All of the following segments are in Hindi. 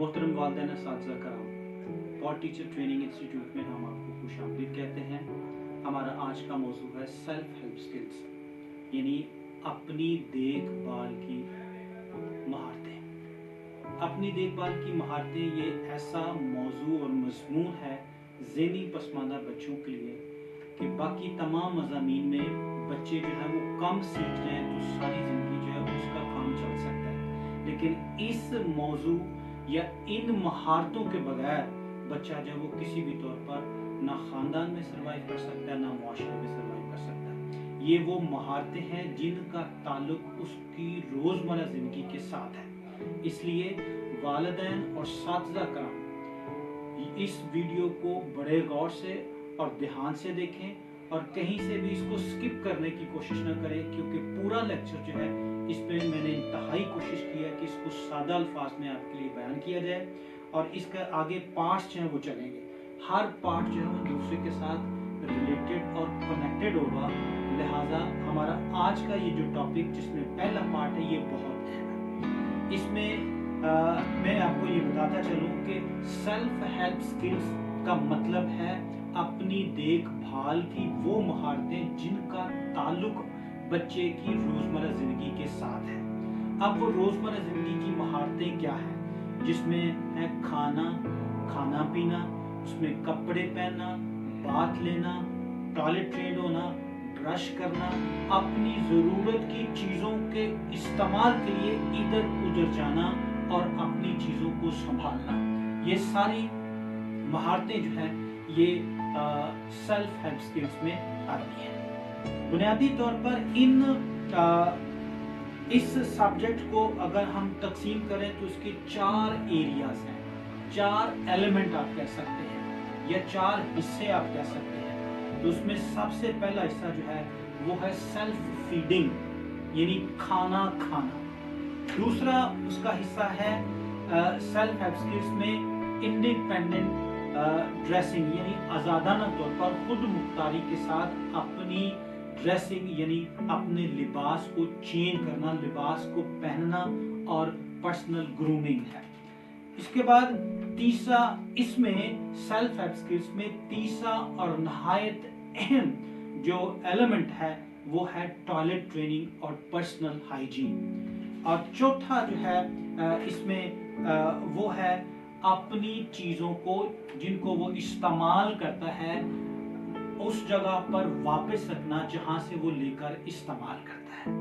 मोहतरम वालिदैन असातिज़ा कराम, पॉड टीचर ट्रेनिंग इंस्टीट्यूट में हम आपको खुशामदीद कहते हैं। हमारा आज का मौजू है सेल्फ हेल्प स्किल्स, यानी अपनी देखभाल की महारतें। अपनी देखभाल की महारतें ये ऐसा मौजू और मज़मून है ज़हनी पसमानदा बच्चों के लिए कि बाकी तमाम मज़ामीन में बच्चे जो है वो कम सीख जाएँ तो सारी ज़िंदगी जो है उसका काम चल सकता है, लेकिन इस मौजू या इन महारतों के बगैर बच्चा जो वो किसी भी तौर पर ना ख़ानदान में सर्वाइव कर सकता है, ना मुआशरे में सर्वाइव कर सकता है। ये वो महारतें हैं जिनका ताल्लुक उसकी रोज़मर्रा ज़िंदगी के साथ है। इसलिए वालिदैन और असातिज़ा कराम इस वीडियो को बड़े गौर से और ध्यान से देखें और कहीं से भी इसको स्किप करने की कोशिश न करें, क्योंकि पूरा लेक्चर जो है इस पे मैंने इंतहाई कोशिश की है कि इसको सादा अल्फाज में आपके लिए बयान किया जाए और इसका आगे पार्ट्स जो हैं वो चलेंगे। हर पार्ट जो है वो दूसरे के साथ रिलेटेड और कनेक्टेड होगा। लिहाजा हमारा आज का ये जो टॉपिक जिसमें पहला पार्ट है ये बहुत अहम है। इसमें मैं आपको ये बताता चलूँ कि सेल्फ हेल्प स्किल्स का मतलब है अपनी देखभाल की वो महारतें जिनका ताल्लुक बच्चे की रोजमर्रा जिंदगी के साथ है। अब वो रोजमर्रा जिंदगी की महारतें क्या है, जिसमें है खाना पीना, उसमें कपड़े पहनना, बाथ लेना, टॉयलेट ट्रेन होना, ब्रश करना, अपनी जरूरत की चीजों के इस्तेमाल के लिए इधर उधर जाना और अपनी चीजों को संभालना। ये सारी महारतें जो है ये सेल्फ हेल्प स्किल्स में आती हैं। बुनियादी तौर पर इस सब्जेक्ट को अगर हम तकसीम करें तो इसके 4 एरियाज हैं, 4 एलिमेंट आप कह सकते हैं या 4 हिस्से आप कह सकते हैं। तो उसमें सबसे पहला हिस्सा जो है वो है सेल्फ फीडिंग, यानी खाना खाना। दूसरा उसका हिस्सा है सेल्फ हेल्प स्किल्स में इंडिपेंडेंट ड्रेसिंग, यानी आज़ादाना तौर पर खुद मुख्तारी के साथ अपनी ड्रेसिंग यानी अपने लिबास को चेंज करना, लिबास को पहनना और पर्सनल ग्रूमिंग है। इसके बाद तीसरा इसमें सेल्फ हेल्प स्किल्स में तीसरा और नहायत अहम जो एलिमेंट है वो है टॉयलेट ट्रेनिंग और पर्सनल हाइजीन। और चौथा जो है इसमें वो है अपनी चीज़ों को जिनको वो इस्तेमाल करता है उस जगह पर वापस रखना जहां से वो लेकर इस्तेमाल करता है।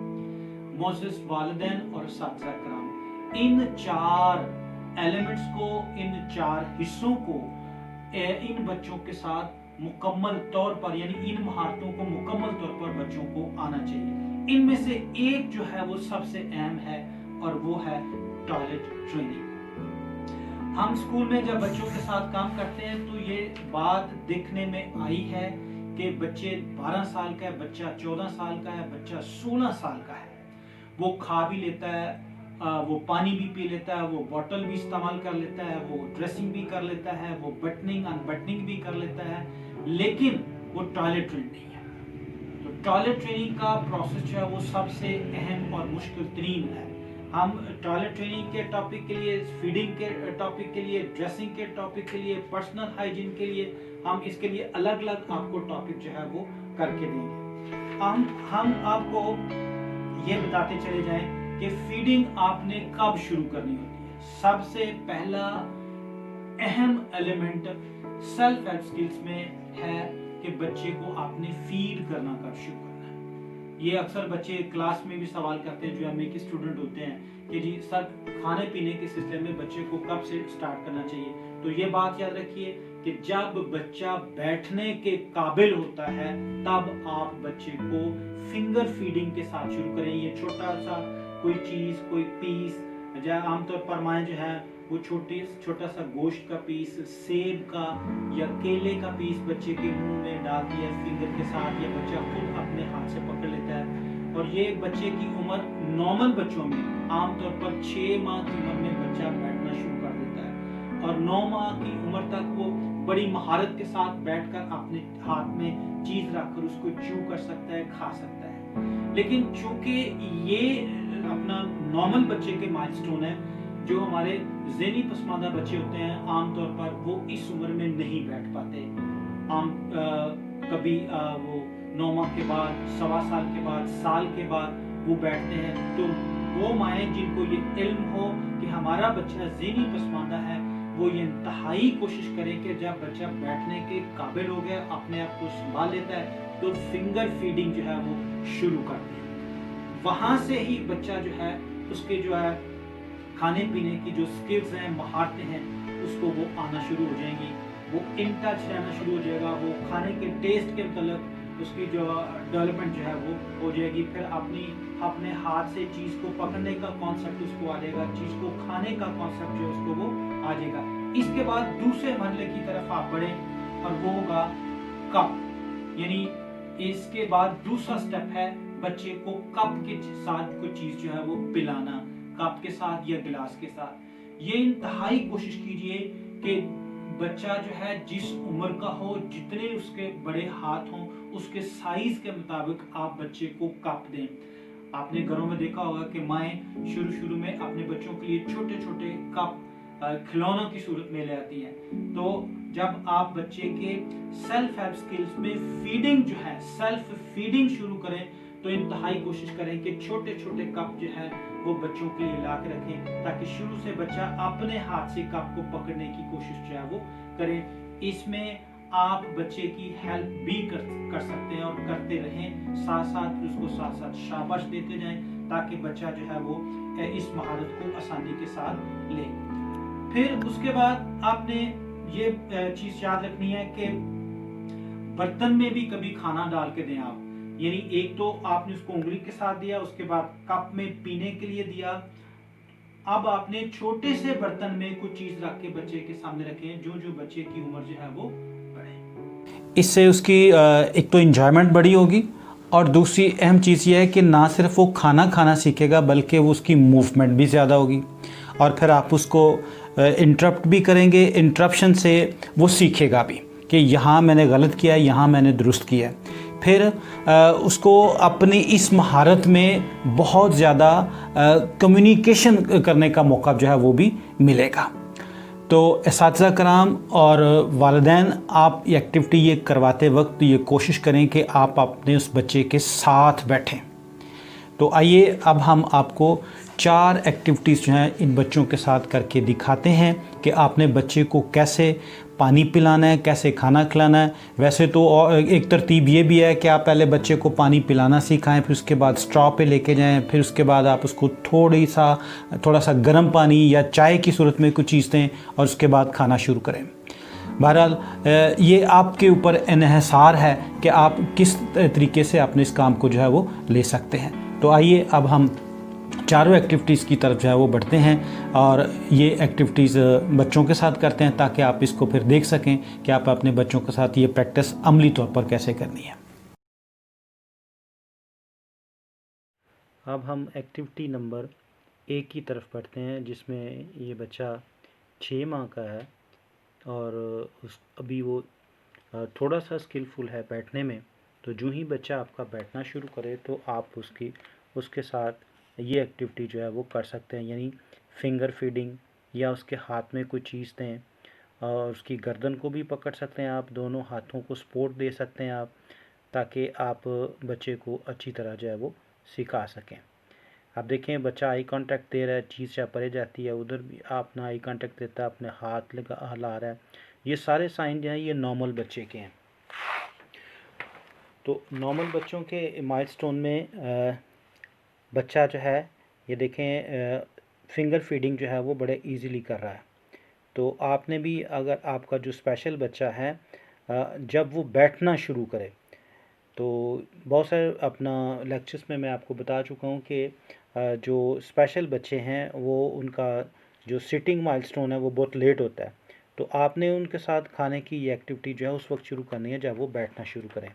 मोअज़्ज़िज़ वालिदैन और असातिज़ा कराम, इन 4 एलिमेंट्स को, इन 4 हिस्सों को इन बच्चों के साथ मुकम्मल तौर पर यानी इन महारतों को मुकम्मल तौर पर बच्चों को आना चाहिए। इनमें से एक जो है वो सबसे अहम है और वो है टॉयलेट ट्रेनिंग। हम स्कूल में जब बच्चों के साथ काम करते हैं तो ये बात देखने में आई है कि बच्चे 12 साल का है, बच्चा 14 साल का है, बच्चा 16 साल का है, वो खा भी लेता है, वो पानी भी पी लेता है, वो बोतल भी इस्तेमाल कर लेता है, वो ड्रेसिंग भी कर लेता है, वो बटनिंग अनबटनिंग भी कर लेता है, लेकिन वो टॉयलेट ट्रेन नहीं है। तो टॉयलेट ट्रेनिंग का प्रोसेस जो है वो सबसे अहम और मुश्किल तरीन है। हम टॉयलेट ट्रेनिंग के टॉपिक के लिए, फीडिंग के टॉपिक के लिए, ड्रेसिंग के टॉपिक के लिए, पर्सनल हाइजीन के लिए हम इसके लिए अलग अलग आपको टॉपिक जो है वो करके देंगे। हम आपको ये बताते चले जाएं कि फीडिंग आपने कब शुरू करनी होती है। सबसे पहला अहम एलिमेंट सेल्फ हेल्प स्किल्स में है कि बच्चे को आपने फीड करना कब शुरू करना है। ये अक्सर बच्चे क्लास में भी सवाल करते हैं जो हमें के स्टूडेंट होते हैं कि जी सर खाने पीने के सिलसिले में बच्चे को कब से स्टार्ट करना चाहिए। तो ये बात याद रखिए कि जब बच्चा बैठने के काबिल होता है तब आप बच्चे को फिंगर फीडिंग के साथ शुरू करें। ये छोटा सा कोई चीज, कोई पीस, आमतौर पर माएँ जो है वो छोटा सा गोश्त का पीस, सेब का या केले का पीस बच्चे के मुंह में डालती है फिंगर के साथ, या बच्चा खुद अपने हाथ से पकड़ लेता है। और ये बच्चे की उम्र नॉर्मल बच्चों में आमतौर पर 6 माह की उम्र में बच्चा बैठना शुरू कर देता है और 9 माह की उम्र तक वो बड़ी महारत के साथ बैठकर अपने हाथ में चीज रखकर उसको च्यू कर सकता है, खा सकता है। लेकिन चूंकि ये अपना नॉर्मल बच्चे के माइलस्टोन है, जो हमारे ज़हनी पसमानदा बच्चे होते हैं आमतौर पर वो इस उम्र में नहीं बैठ पाते। कभी वो 9 माह के बाद, सवा साल के बाद, साल के बाद वो बैठते हैं। तो वो माएँ जिनको ये इल्म हो कि हमारा बच्चा ज़हनी पसमानदा है, वो ये इंतहाई कोशिश करें कि जब बच्चा बैठने के काबिल हो गया, अपने आप को संभाल लेता है, तो फिंगर फीडिंग जो है वो शुरू कर दें। वहाँ से ही बच्चा जो है उसके जो है खाने पीने की जो स्किल्स हैं, महारतें हैं, उसको वो आना शुरू हो जाएंगी। वो इन टच रहना शुरू हो जाएगा। वो खाने के टेस्ट के मतलब उसकी जो डेवलपमेंट जो है वो हो जाएगी। फिर अपने हाथ से चीज़ को पकड़ने का कॉन्सेप्ट उसको आ जाएगा, चीज़ को खाने का कॉन्सेप्ट जो है उसको वो आ जाएगा। इसके बाद दूसरे मरहले की तरफ आप बढ़ें और वो होगा कप, यानी इसके बाद दूसरा स्टेप है बच्चे को कप के साथ कोई चीज़ जो है वो पिलाना, कप के साथ या गिलास के साथ। ये इंतहाई कोशिश कीजिए कि बच्चा जो है जिस उम्र का हो, जितने उसके बड़े हाथ हों, उसके साइज के मुताबिक आप बच्चे को कप दें। आपने घरों में देखा होगा कि माएँ शुरू में अपने बच्चों के लिए छोटे छोटे कप खिलौनों की सूरत में ले आती हैं। तो जब आप बच्चे के सेल्फ हेल्प स्किल्स में फीडिंग जो है, सेल्फ फीडिंग शुरू करें, तो इंतहाई कोशिश करें कि छोटे छोटे कप जो है वो बच्चों के लिए ला के रखें, ताकि शुरू से बच्चा अपने हाथ से कप को पकड़ने की कोशिश जो है वो करें। इसमें आप बच्चे की हेल्प भी कर सकते हैं और करते रहें, साथ साथ उसको साथ साथ शाबाश देते जाएं, ताकि बच्चा जो है वो इस महारत को आसानी के साथ ले। फिर उसके बाद आपने ये चीज़ याद रखनी है कि बर्तन में भी कभी खाना डाल के दें आप। यानी एक तो आपने उसको उंगली के साथ दिया, उसके बाद कप में पीने के लिए दिया, अब आपने छोटे से बर्तन में कुछ चीज रख के बच्चे के सामने रखें, जो बच्चे की उम्र जो है वो बढ़े। इससे उसकी एक तो एंजॉयमेंट बड़ी होगी और दूसरी अहम चीज़ ये है कि ना सिर्फ वो खाना खाना सीखेगा बल्कि वो उसकी मूवमेंट भी ज़्यादा होगी। और फिर आप उसको इंटरप्ट भी करेंगे, इंटरप्शन से वो सीखेगा भी कि यहाँ मैंने गलत किया है, यहाँ मैंने दुरुस्त किया है। फिर उसको अपनी इस महारत में बहुत ज़्यादा कम्युनिकेशन करने का मौका जो है वो भी मिलेगा। तो असातिज़ा कराम और वालिदैन, आप ये एक्टिविटी ये करवाते वक्त ये कोशिश करें कि आप अपने उस बच्चे के साथ बैठें। तो आइए अब हम आपको 4 एक्टिविटीज़ जो हैं इन बच्चों के साथ करके दिखाते हैं कि आपने बच्चे को कैसे पानी पिलाना है, कैसे खाना खिलाना है। वैसे तो एक तरतीब ये भी है कि आप पहले बच्चे को पानी पिलाना सिखाएं, फिर उसके बाद स्ट्रॉ पे लेके जाएं, फिर उसके बाद आप उसको थोड़ा सा गर्म पानी या चाय की सूरत में कुछ चीज़ दें और उसके बाद खाना शुरू करें। बहरहाल ये आपके ऊपर इन्हिसार है कि आप किस तरीके से अपने इस काम को जो है वो ले सकते हैं। तो आइए अब हम चारों एक्टिविटीज़ की तरफ जो है वो बढ़ते हैं और ये एक्टिविटीज़ बच्चों के साथ करते हैं ताकि आप इसको फिर देख सकें कि आप अपने बच्चों के साथ ये प्रैक्टिस अमली तौर पर कैसे करनी है। अब हम एक्टिविटी नंबर 1 की तरफ बढ़ते हैं, जिसमें ये बच्चा 6 माह का है और अभी वो थोड़ा सा स्किलफुल है बैठने में। तो जो ही बच्चा आपका बैठना शुरू करे तो आप उसके साथ ये एक्टिविटी जो है वो कर सकते हैं, यानी फिंगर फीडिंग, या उसके हाथ में कोई चीज़ दें और उसकी गर्दन को भी पकड़ सकते हैं आप, दोनों हाथों को सपोर्ट दे सकते हैं आप, ताकि आप बच्चे को अच्छी तरह जो है वो सिखा सकें। आप देखें बच्चा आई कांटेक्ट दे रहा है, चीज़ चाहे परे जाती है, उधर भी अपना आई कांटेक्ट देता है, अपने हाथ हिला रहा है। ये सारे साइन जो हैं ये नॉर्मल बच्चे के हैं। तो नॉर्मल बच्चों के माइलस्टोन में बच्चा जो है ये देखें फिंगर फीडिंग जो है वो बड़े इजीली कर रहा है। तो आपने भी, अगर आपका जो स्पेशल बच्चा है जब वो बैठना शुरू करे, तो बहुत सारे अपना लेक्चर्स में मैं आपको बता चुका हूँ कि जो स्पेशल बच्चे हैं वो उनका जो सिटिंग माइलस्टोन है वो बहुत लेट होता है। तो आपने उनके साथ खाने की ये एक्टिविटी जो है उस वक्त शुरू करनी है जब वो बैठना शुरू करें।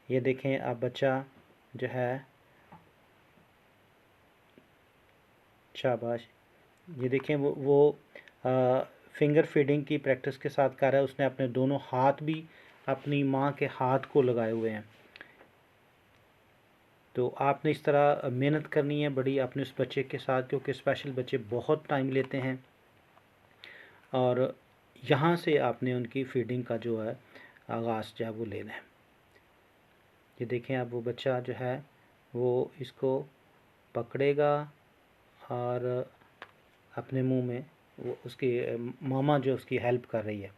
ये देखें आप बच्चा जो है, शाबाश, ये देखें वो फिंगर फीडिंग की प्रैक्टिस के साथ कर रहा है। उसने अपने दोनों हाथ भी अपनी माँ के हाथ को लगाए हुए हैं। तो आपने इस तरह मेहनत करनी है बड़ी अपने उस बच्चे के साथ, क्योंकि स्पेशल बच्चे बहुत टाइम लेते हैं। और यहाँ से आपने उनकी फीडिंग का जो है आगाज़ जो है वो लेना है। ये देखें अब वो बच्चा जो है वो इसको पकड़ेगा और अपने मुंह में वो उसकी मामा जो उसकी हेल्प कर रही है।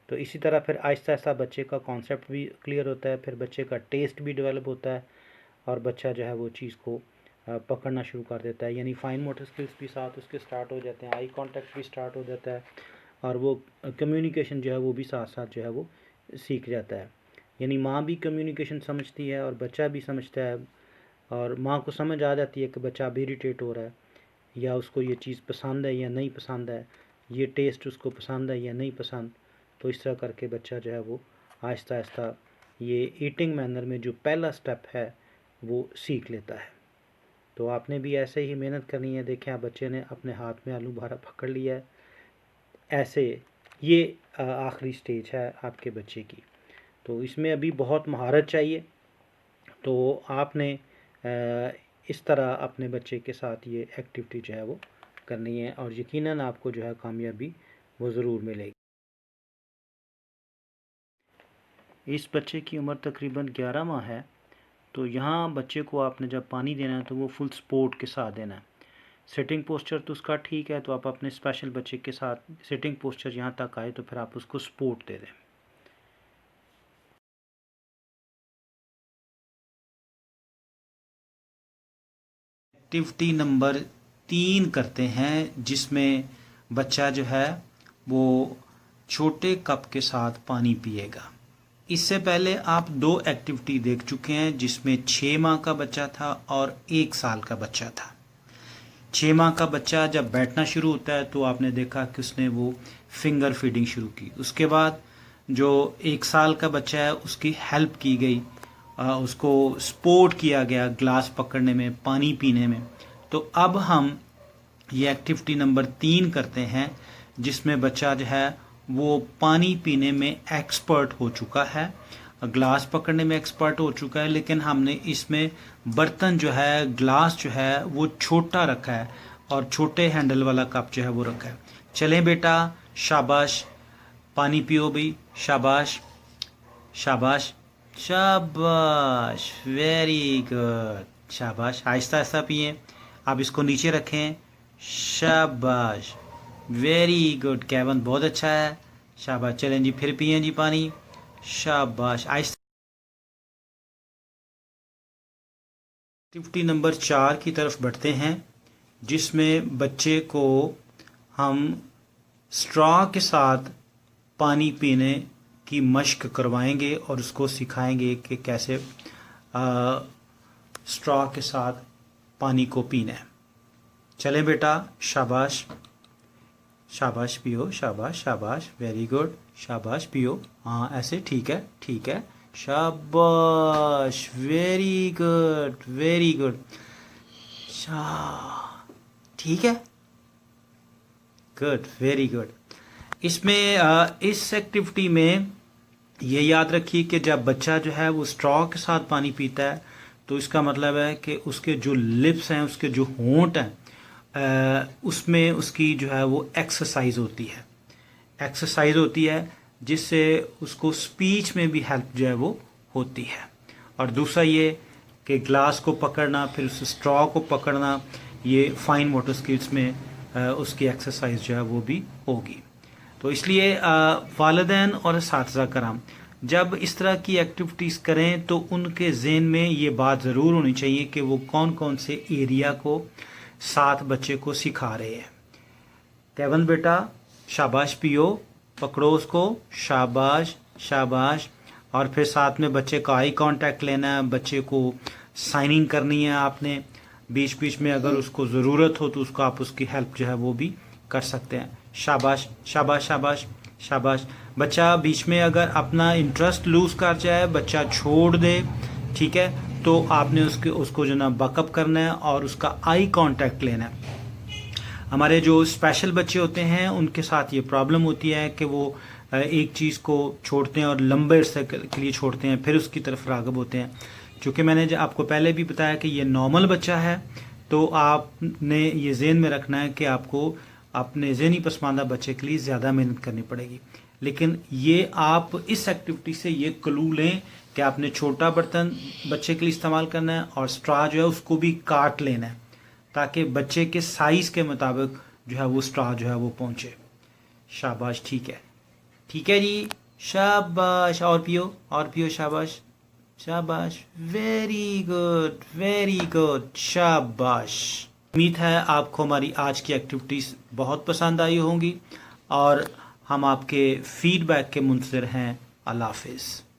तो इसी तरह फिर आहिस्ता आहिस्ता बच्चे का कॉन्सेप्ट भी क्लियर होता है, फिर बच्चे का टेस्ट भी डेवलप होता है और बच्चा जो है वो चीज़ को पकड़ना शुरू कर देता है। यानी फाइन मोटर स्किल्स भी साथ उसके स्टार्ट हो जाते हैं, आई कांटेक्ट भी स्टार्ट हो जाता है और वो कम्युनिकेशन जो है वो भी साथ साथ जो है वो सीख जाता है। यानी माँ भी कम्युनिकेशन समझती है और बच्चा भी समझता है, और माँ को समझ आ जाती है कि बच्चा अभी इरिटेट हो रहा है या उसको ये चीज़ पसंद है या नहीं पसंद है, ये टेस्ट उसको पसंद है या नहीं पसंद। तो इस तरह करके बच्चा जो है वो आहिस्ता आहिस्ता ये ईटिंग मैनर में जो पहला स्टेप है वो सीख लेता है। तो आपने भी ऐसे ही मेहनत करनी है। देखें आप बच्चे ने अपने हाथ में आलू भरा पकड़ लिया है, ऐसे ये आखिरी स्टेज है आपके बच्चे की। तो इसमें अभी बहुत महारत चाहिए। तो आपने इस तरह अपने बच्चे के साथ ये एक्टिविटी जो है वो करनी है और यकीनन आपको जो है कामयाबी वो ज़रूर मिलेगी। इस बच्चे की उम्र तकरीबन 11 माह है। तो यहाँ बच्चे को आपने जब पानी देना है तो वो फुल सपोर्ट के साथ देना है। सिटिंग पोस्चर तो उसका ठीक है, तो आप अपने स्पेशल बच्चे के साथ सिटिंग पोस्चर यहाँ तक आए तो फिर आप उसको सपोर्ट दे दें। एक्टिविटी नंबर 3 करते हैं, जिसमें बच्चा जो है वो छोटे कप के साथ पानी पिएगा। इससे पहले आप 2 एक्टिविटी देख चुके हैं, जिसमें 6 माह का बच्चा था और 1 साल का बच्चा था। 6 माह का बच्चा जब बैठना शुरू होता है तो आपने देखा कि उसने वो फिंगर फीडिंग शुरू की। उसके बाद जो 1 साल का बच्चा है उसकी हेल्प की गई, उसको सपोर्ट किया गया ग्लास पकड़ने में, पानी पीने में। तो अब हम ये एक्टिविटी नंबर 3 करते हैं, जिसमें बच्चा जो है वो पानी पीने में एक्सपर्ट हो चुका है, ग्लास पकड़ने में एक्सपर्ट हो चुका है, लेकिन हमने इसमें बर्तन जो है, ग्लास जो है वो छोटा रखा है और छोटे हैंडल वाला कप जो है वो रखा है। चलें बेटा, शाबाश, पानी पियो भी, शाबाश शाबाश शाबाश, वेरी गुड, शाबाश। आहिस्ता आहिस्ता पिए। आप इसको नीचे रखें, शाबाश, वेरी गुड केवन, बहुत अच्छा है, शाबाश। चलें जी, फिर पिए जी पानी, शाबाश। आहिस्ता। एक्टिविटी नंबर 4 की तरफ बढ़ते हैं, जिसमें बच्चे को हम स्ट्रॉ के साथ पानी पीने की मश्क करवाएंगे और उसको सिखाएंगे कि कैसे स्ट्रॉ के साथ पानी को पीना है। चलें बेटा, शाबाश शाबाश, पियो, शाबाश शाबाश, वेरी गुड, शाबाश, पियो, हाँ ऐसे, ठीक है ठीक है, शाबाश, वेरी गुड वेरी गुड, ठीक है, गुड, वेरी गुड। इसमें इस एक्टिविटी में ये याद रखिए कि जब बच्चा जो है वो स्ट्रॉ के साथ पानी पीता है तो इसका मतलब है कि उसके जो लिप्स हैं, उसके जो होंठ हैं, उसमें उसकी जो है वो एक्सरसाइज होती है, जिससे उसको स्पीच में भी हेल्प जो है वो होती है। और दूसरा ये कि ग्लास को पकड़ना, फिर उस स्ट्रॉ को पकड़ना, ये फाइन मोटर स्किल्स में उसकी एक्सरसाइज जो है वो भी होगी। तो इसलिए वालिदैन और असातिज़ा कराम जब इस तरह की एक्टिविटीज़ करें तो उनके ज़हन में ये बात ज़रूर होनी चाहिए कि वो कौन कौन से एरिया को साथ बच्चे को सिखा रहे हैं। केवन बेटा, शाबाश, पियो, पकड़ो उसको, शाबाश शाबाश। और फिर साथ में बच्चे का आई कांटेक्ट लेना है, बच्चे को साइनिंग करनी है आपने। बीच बीच में अगर उसको ज़रूरत हो तो उसको आप उसकी हेल्प जो है वो भी कर सकते हैं। शाबाश शाबाश शाबाश शाबाश। बच्चा बीच में अगर अपना इंटरेस्ट लूज़ कर जाए, बच्चा छोड़ दे, ठीक है, तो आपने उसको जो ना बकअप करना है और उसका आई कांटेक्ट लेना है। हमारे जो स्पेशल बच्चे होते हैं उनके साथ ये प्रॉब्लम होती है कि वो एक चीज़ को छोड़ते हैं और लंबे अरसे के लिए छोड़ते हैं, फिर उसकी तरफ राग़िब होते हैं। चूँकि मैंने जो आपको पहले भी बताया कि ये नॉर्मल बच्चा है, तो आपने ये ज़हन में रखना है कि आपको अपने ज़हनी पसमानदा बच्चे के लिए ज़्यादा मेहनत करनी पड़ेगी। लेकिन ये आप इस एक्टिविटी से ये क्लू लें कि आपने छोटा बर्तन बच्चे के लिए इस्तेमाल करना है और स्ट्रा जो है उसको भी काट लेना है, ताकि बच्चे के साइज़ के मुताबिक जो है वो स्ट्रा जो है वो पहुँचे। शाबाश, ठीक है, ठीक है जी, शाबाश। और पियो, शाबाश शाबाश, वेरी गुड, शाबाश। उम्मीद है आपको हमारी आज की एक्टिविटीज़ बहुत पसंद आई होंगी और हम आपके फीडबैक के मुंतज़िर हैं। अल्लाह हाफ़िज़।